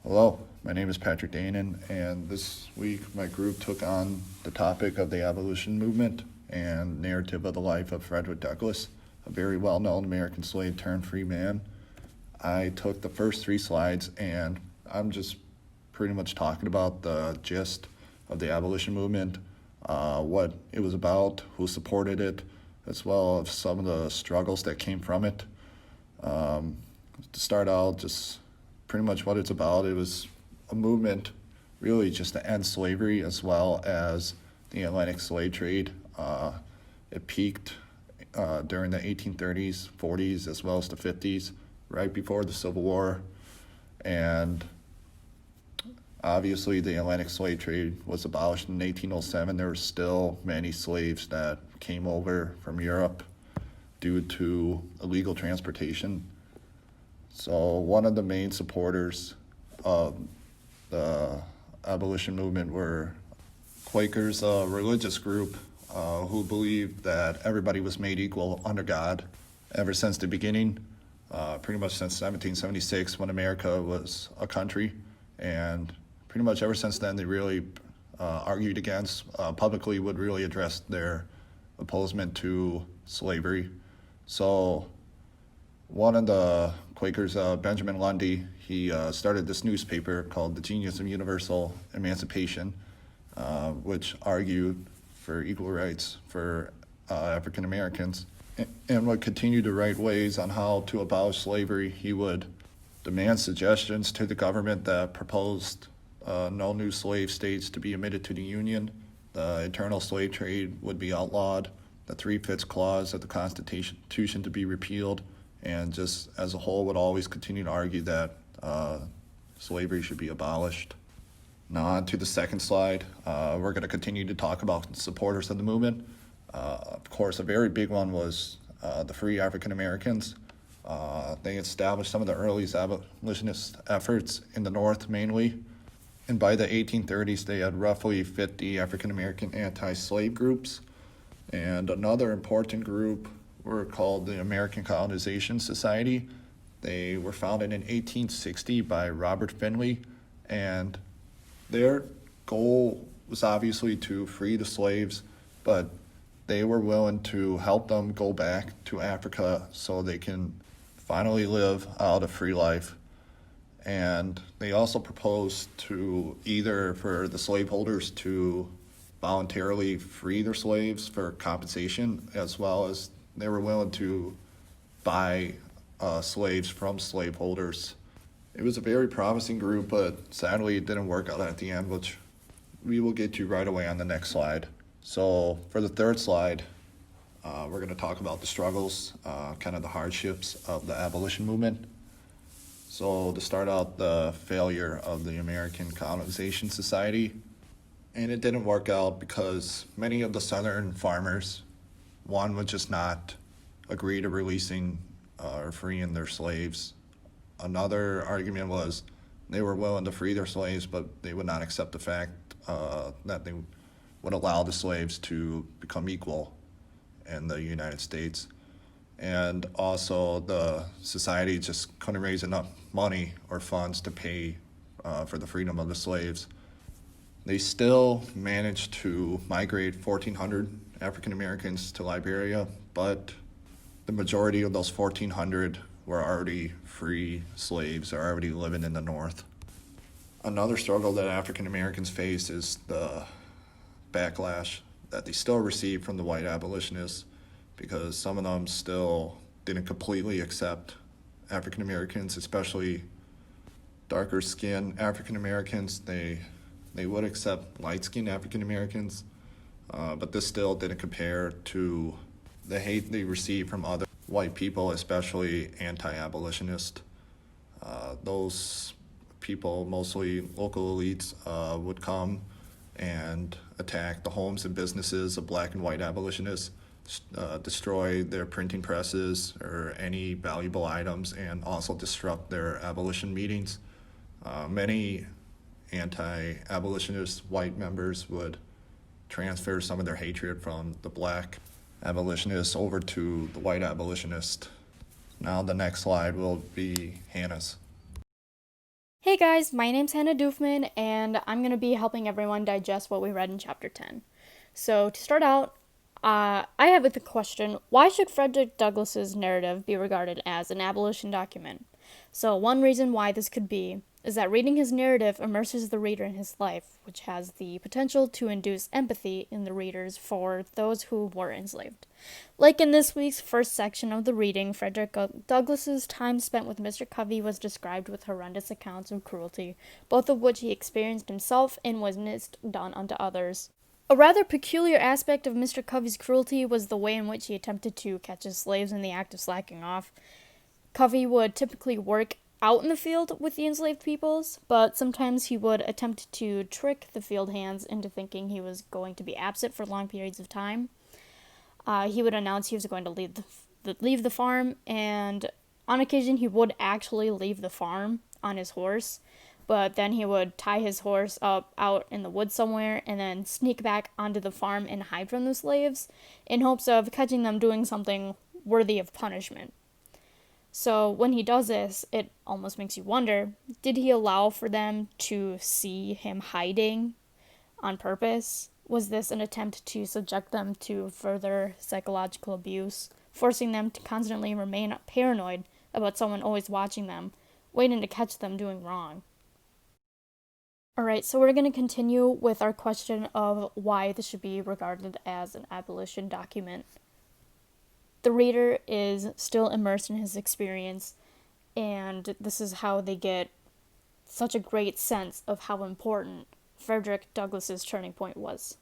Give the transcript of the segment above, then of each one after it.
Hello, my name is Patrick Danon, and this week my group took on the topic of the Abolition Movement and narrative of the life of Frederick Douglass, a very well-known American slave turned free man. I took the first 3 slides, and I'm just pretty much talking about the gist of the Abolition Movement, what it was about, who supported it, as well as some of the struggles that came from it. To start out, just pretty much what it's about. It was a movement really just to end slavery as well as the Atlantic slave trade. It peaked during the 1830s, 40s, as well as the 50s, right before the Civil War. And obviously the Atlantic slave trade was abolished in 1807. There were still many slaves that came over from Europe due to illegal transportation. So one of the main supporters of the abolition movement were Quakers, a religious group who believed that everybody was made equal under God ever since the beginning, pretty much since 1776 when America was a country. And pretty much ever since then, they really argued against, publicly would really address their opposement to slavery. So one of the Quakers, Benjamin Lundy, he started this newspaper called The Genius of Universal Emancipation, which argued for equal rights for African Americans, and would continue to write ways on how to abolish slavery. He would demand suggestions to the government that proposed no new slave states to be admitted to the Union. The internal slave trade would be outlawed, the 3/5 clause of the Constitution to be repealed, and just as a whole would always continue to argue that slavery should be abolished. Now on to the second slide. We're going to continue to talk about the supporters of the movement. Of course, a very big one was the free African Americans. They established some of the earliest abolitionist efforts in the North mainly. And by the 1830s, they had roughly 50 African American anti-slave groups. And another important group were called the American Colonization Society. They were founded in 1860 by Robert Finley, and their goal was obviously to free the slaves, but they were willing to help them go back to Africa so they can finally live out a free life. And they also proposed to either for the slaveholders to voluntarily free their slaves for compensation, as well as they were willing to buy slaves from slaveholders. It was a very promising group, but sadly it didn't work out at the end, which we will get to right away on the next slide. So for the third slide, we're going to talk about the struggles, kind of the hardships of the abolition movement. So to start out, the failure of the American Colonization Society. And it didn't work out because many of the Southern farmers, one, would just not agree to releasing or freeing their slaves. Another argument was they were willing to free their slaves, but they would not accept the fact that they would allow the slaves to become equal in the United States. And also the society just couldn't raise enough money or funds to pay for the freedom of the slaves. They still managed to migrate 1,400 African Americans to Liberia, but the majority of those 1,400 were already free slaves or already living in the North. Another struggle that African Americans face is the backlash that they still receive from the white abolitionists, because some of them still didn't completely accept African Americans, especially darker skinned African Americans. They would accept light-skinned African Americans, but this still didn't compare to the hate they received from other white people, especially anti-abolitionists. Those people, mostly local elites, would come and attack the homes and businesses of black and white abolitionists, destroy their printing presses or any valuable items, and also disrupt their abolition meetings. Many anti-abolitionist white members would transfer some of their hatred from the black abolitionists over to the white abolitionist. Now the next slide will be Hannah's. Hey guys, my name's Hannah Doofman, and I'm going to be helping everyone digest what we read in Chapter 10. So, to start out, I have the question, why should Frederick Douglass's narrative be regarded as an abolition document? So, one reason why this could be is that reading his narrative immerses the reader in his life, which has the potential to induce empathy in the readers for those who were enslaved. Like in this week's first section of the reading, Frederick Douglass's time spent with Mr. Covey was described with horrendous accounts of cruelty, both of which he experienced himself and witnessed done unto others. A rather peculiar aspect of Mr. Covey's cruelty was the way in which he attempted to catch his slaves in the act of slacking off. Covey would typically work out in the field with the enslaved peoples, but sometimes he would attempt to trick the field hands into thinking he was going to be absent for long periods of time. He would announce he was going to leave the farm, and on occasion he would actually leave the farm on his horse, but then he would tie his horse up out in the woods somewhere and then sneak back onto the farm and hide from the slaves in hopes of catching them doing something worthy of punishment. So when he does this, it almost makes you wonder, did he allow for them to see him hiding on purpose? Was this an attempt to subject them to further psychological abuse, forcing them to constantly remain paranoid about someone always watching them, waiting to catch them doing wrong? Alright, so we're going to continue with our question of why this should be regarded as an abolition document. The reader is still immersed in his experience, and this is how they get such a great sense of how important Frederick Douglass's turning point was.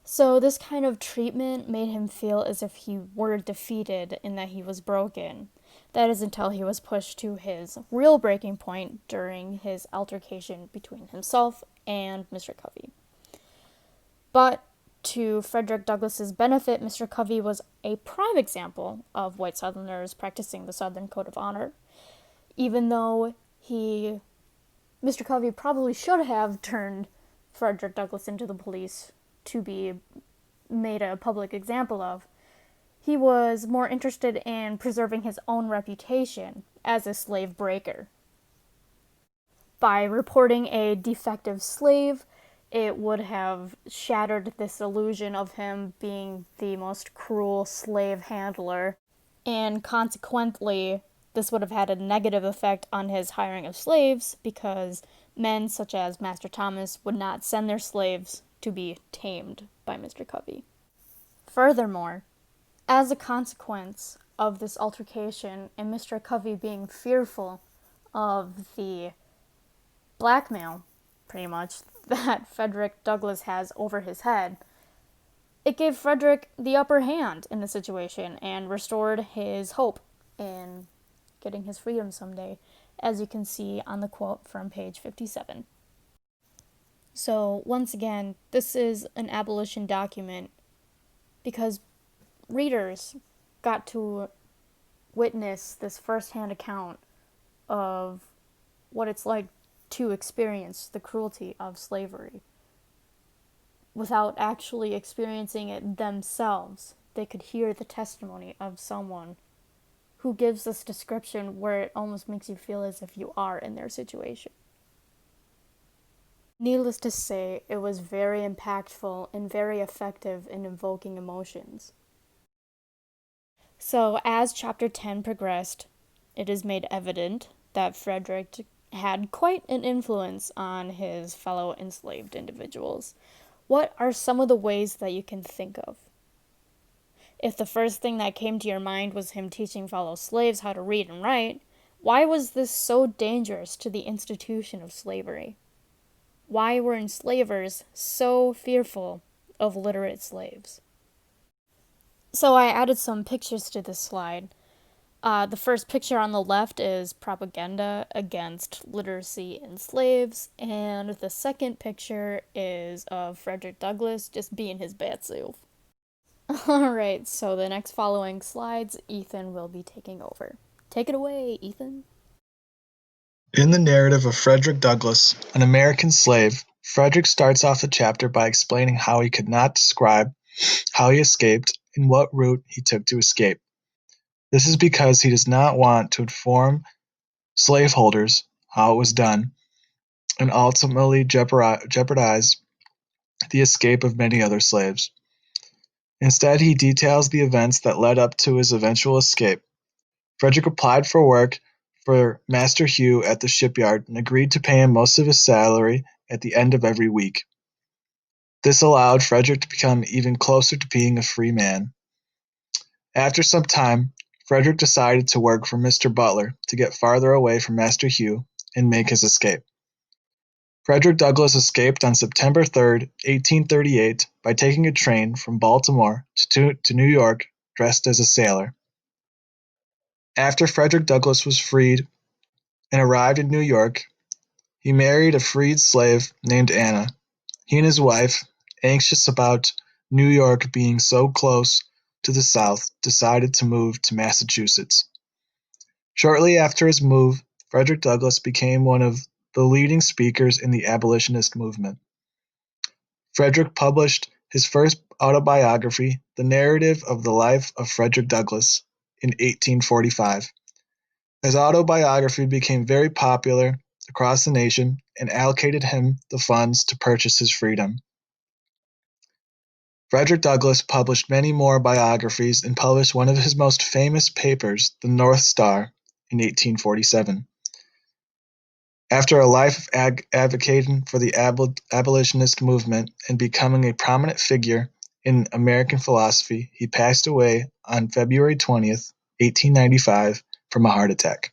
So this kind of treatment made him feel as if he were defeated and that he was broken. That is until he was pushed to his real breaking point during his altercation between himself and Mr. Covey. But to Frederick Douglass's benefit, Mr. Covey was a prime example of white Southerners practicing the Southern Code of Honor. Even though Mr. Covey probably should have turned Frederick Douglass into the police to be made a public example of, he was more interested in preserving his own reputation as a slave breaker. By reporting a defective slave, it would have shattered this illusion of him being the most cruel slave handler, and consequently, this would have had a negative effect on his hiring of slaves because men such as Master Thomas would not send their slaves to be tamed by Mr. Covey. Furthermore, as a consequence of this altercation and Mr. Covey being fearful of the blackmail, pretty much, that Frederick Douglass has over his head, it gave Frederick the upper hand in the situation and restored his hope in getting his freedom someday, as you can see on the quote from page 57. So, once again, this is an abolition document because readers got to witness this first-hand account of what it's like to experience the cruelty of slavery. Without actually experiencing it themselves, they could hear the testimony of someone who gives this description where it almost makes you feel as if you are in their situation. Needless to say, it was very impactful and very effective in evoking emotions. So, as chapter 10 progressed, it is made evident that Frederick had quite an influence on his fellow enslaved individuals. What are some of the ways that you can think of? If the first thing that came to your mind was him teaching fellow slaves how to read and write, why was this so dangerous to the institution of slavery? Why were enslavers so fearful of literate slaves? So I added some pictures to this slide. The first picture on the left is propaganda against literacy in slaves, and the second picture is of Frederick Douglass just being his bad self. Alright, so the next following slides, Ethan will be taking over. Take it away, Ethan. In the narrative of Frederick Douglass, an American slave, Frederick starts off the chapter by explaining how he could not describe how he escaped and what route he took to escape. This is because he does not want to inform slaveholders how it was done, and ultimately jeopardize the escape of many other slaves. Instead, he details the events that led up to his eventual escape. Frederick applied for work for Master Hugh at the shipyard and agreed to pay him most of his salary at the end of every week. This allowed Frederick to become even closer to being a free man. After some time, Frederick decided to work for Mr. Butler to get farther away from Master Hugh and make his escape. Frederick Douglass escaped on September 3, 1838, by taking a train from Baltimore to New York dressed as a sailor. After Frederick Douglass was freed and arrived in New York, he married a freed slave named Anna. He and his wife, anxious about New York being so close to the South, decided to move to Massachusetts. Shortly after his move, Frederick Douglass became one of the leading speakers in the abolitionist movement. Frederick published his first autobiography, The Narrative of the Life of Frederick Douglass, in 1845. His autobiography became very popular across the nation and allocated him the funds to purchase his freedom. Frederick Douglass published many more biographies and published one of his most famous papers, The North Star, in 1847. After a life of advocating for the abolitionist movement and becoming a prominent figure in American philosophy, he passed away on February 20th, 1895, from a heart attack.